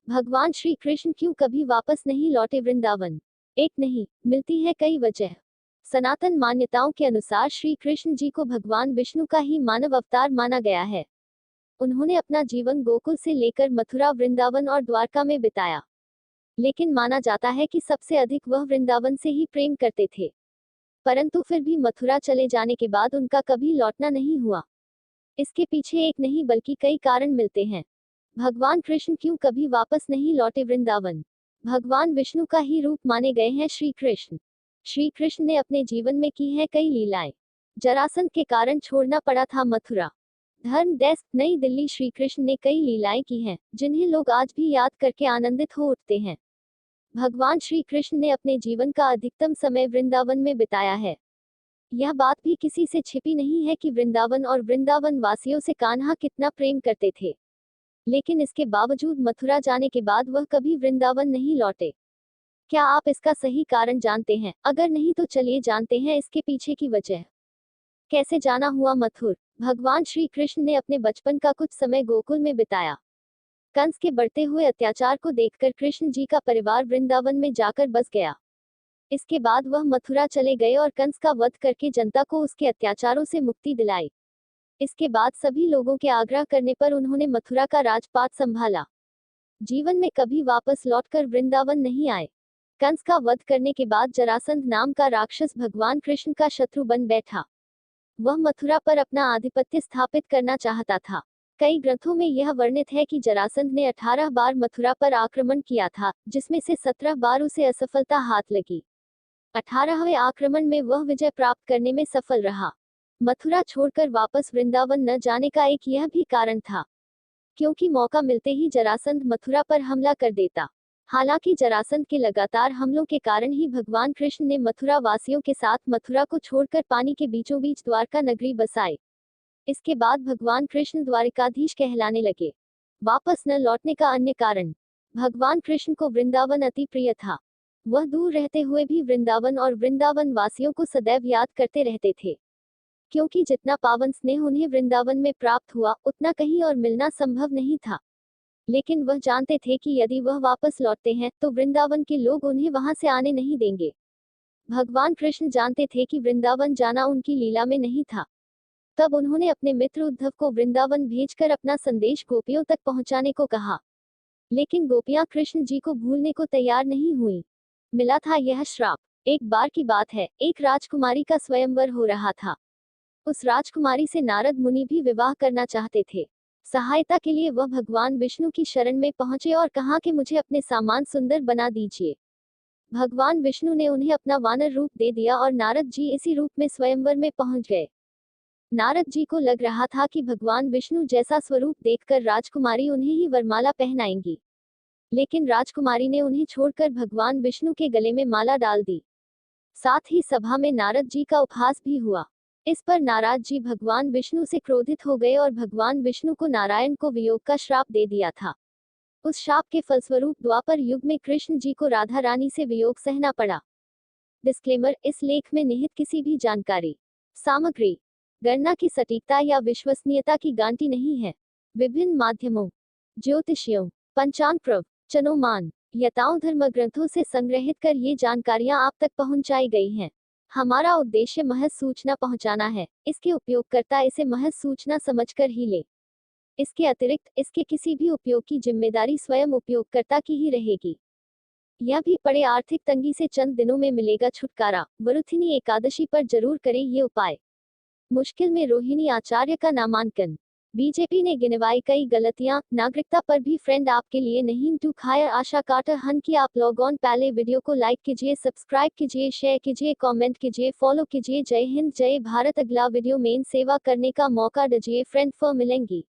भगवान श्री कृष्ण क्यों कभी वापस नहीं लौटे वृंदावन? एक नहीं, मिलती है कई वजह। सनातन मान्यताओं के अनुसार श्री कृष्ण जी को भगवान विष्णु का ही मानव अवतार माना गया है। उन्होंने अपना जीवन गोकुल से लेकर मथुरा, वृंदावन और द्वारका में बिताया। लेकिन माना जाता है कि सबसे अधिक वह वृंदावन से ही प्रेम करते थे। परंतु फिर भी मथुरा चले जाने के बाद उनका कभी लौटना नहीं हुआ। इसके पीछे एक नहीं बल्कि कई कारण मिलते हैं। भगवान कृष्ण क्यों कभी वापस नहीं लौटे वृंदावन? भगवान विष्णु का ही रूप माने गए हैं श्री कृष्ण। श्री कृष्ण ने अपने जीवन में की है कई लीलाएं। जरासंध के कारण छोड़ना पड़ा था मथुरा। धर्म डेस्क, नई दिल्ली। श्री कृष्ण ने कई लीलाएं की हैं, जिन्हें लोग आज भी याद करके आनंदित हो उठते हैं। भगवान श्री कृष्ण ने अपने जीवन का अधिकतम समय वृंदावन में बिताया है। यह बात भी किसी से छिपी नहीं है कि वृंदावन और वृंदावन वासियों से कान्हा कितना प्रेम करते थे। लेकिन इसके बावजूद मथुरा जाने के बाद वह कभी वृंदावन नहीं लौटे। क्या आप इसका सही कारण जानते हैं? अगर नहीं तो चलिए जानते हैं इसके पीछे की वजह। कैसे जाना हुआ मथुर? भगवान श्री कृष्ण ने अपने बचपन का कुछ समय गोकुल में बिताया। कंस के बढ़ते हुए अत्याचार को देखकर कृष्ण जी का परिवार वृंदावन में जाकर बस गया। इसके बाद वह मथुरा चले गए और कंस का वध करके जनता को उसके अत्याचारों से मुक्ति दिलाई। इसके बाद सभी लोगों के आग्रह करने पर उन्होंने मथुरा का राजपाट संभाला। जीवन में कभी वापस लौटकर वृंदावन नहीं आए। कंस का वध करने के बाद जरासंध नाम का राक्षस भगवान कृष्ण का शत्रु बन बैठा। वह मथुरा पर अपना आधिपत्य स्थापित करना चाहता था। कई ग्रंथों में यह वर्णित है कि जरासंध ने 18 बार मथुरा पर आक्रमण किया था, जिसमें से 17 बार उसे असफलता हाथ लगी। 18वें आक्रमण में वह विजय प्राप्त करने में सफल रहा। मथुरा छोड़कर वापस वृंदावन न जाने का एक यह भी कारण था, क्योंकि मौका मिलते ही जरासंध मथुरा पर हमला कर देता। हालांकि जरासंध के लगातार हमलों के कारण ही भगवान कृष्ण ने मथुरा वासियों के साथ मथुरा को छोड़कर पानी के बीचों बीच द्वारका नगरी बसाई। इसके बाद भगवान कृष्ण द्वारिकाधीश कहलाने लगे। वापस न लौटने का अन्य कारण, भगवान कृष्ण को वृंदावन अति प्रिय था। वह दूर रहते हुए भी वृंदावन और वृंदावन वासियों को सदैव याद करते रहते थे, क्योंकि जितना पावन स्नेह उन्हें वृंदावन में प्राप्त हुआ, उतना कहीं और मिलना संभव नहीं था। लेकिन वह जानते थे कि यदि वह वापस लौटते हैं तो वृंदावन के लोग उन्हें वहां से आने नहीं देंगे। भगवान कृष्ण जानते थे कि वृंदावन जाना उनकी लीला में नहीं था। तब उन्होंने अपने मित्र उद्धव को वृंदावन भेजकर अपना संदेश गोपियों तक पहुंचाने को कहा। लेकिन गोपियां कृष्ण जी को भूलने को तैयार नहीं हुई। मिला था यह श्राप। एक बार की बात है, एक राजकुमारी का स्वयंवर हो रहा था। उस राजकुमारी से नारद मुनि भी विवाह करना चाहते थे। सहायता के लिए वह भगवान विष्णु की शरण में पहुंचे और कहा कि मुझे अपने सामान सुंदर बना दीजिए। भगवान विष्णु ने उन्हें अपना वानर रूप दे दिया और नारद जी इसी रूप में स्वयंवर में पहुंच गए। नारद जी को लग रहा था कि भगवान विष्णु जैसा स्वरूप देखकर राजकुमारी उन्हें ही वरमाला पहनाएंगी। लेकिन राजकुमारी ने उन्हें छोड़कर भगवान विष्णु के गले में माला डाल दी। साथ ही सभा में नारद जी का उपहास भी हुआ। इस पर नारद जी भगवान विष्णु से क्रोधित हो गए और भगवान विष्णु को नारायण को वियोग का श्राप दे दिया था। उस शाप के फलस्वरूप द्वापर युग में कृष्ण जी को राधा रानी से वियोग सहना पड़ा। डिस्क्लेमर, इस लेख में निहित किसी भी जानकारी, सामग्री, गणना की सटीकता या विश्वसनीयता की गारंटी नहीं है। विभिन्न माध्यमों, ज्योतिषियों, पंचांग प्रवचनों, यताओं, धर्म ग्रंथों से संग्रहित कर ये जानकारियां आप तक पहुंचाई गई हैं। हमारा उद्देश्य महज सूचना पहुंचाना है। इसके उपयोगकर्ता इसे महज सूचना समझकर ही ले। इसके अतिरिक्त इसके किसी भी उपयोग की जिम्मेदारी स्वयं उपयोगकर्ता की ही रहेगी। यह भी पड़े आर्थिक तंगी से चंद दिनों में मिलेगा छुटकारा। वरुथिनी एकादशी पर जरूर करें ये उपाय। मुश्किल में रोहिणी आचार्य का नामांकन। बीजेपी ने गिनवाई कई गलतियां। नागरिकता पर भी फ्रेंड आपके लिए नहीं टू खायर आशा काटर हन की आप लॉग ऑन। पहले वीडियो को लाइक कीजिए, सब्सक्राइब कीजिए, शेयर कीजिए, कमेंट कीजिए, फॉलो कीजिए। जय हिंद, जय भारत। अगला वीडियो में सेवा करने का मौका दीजिए फ्रेंड। फिर मिलेंगी।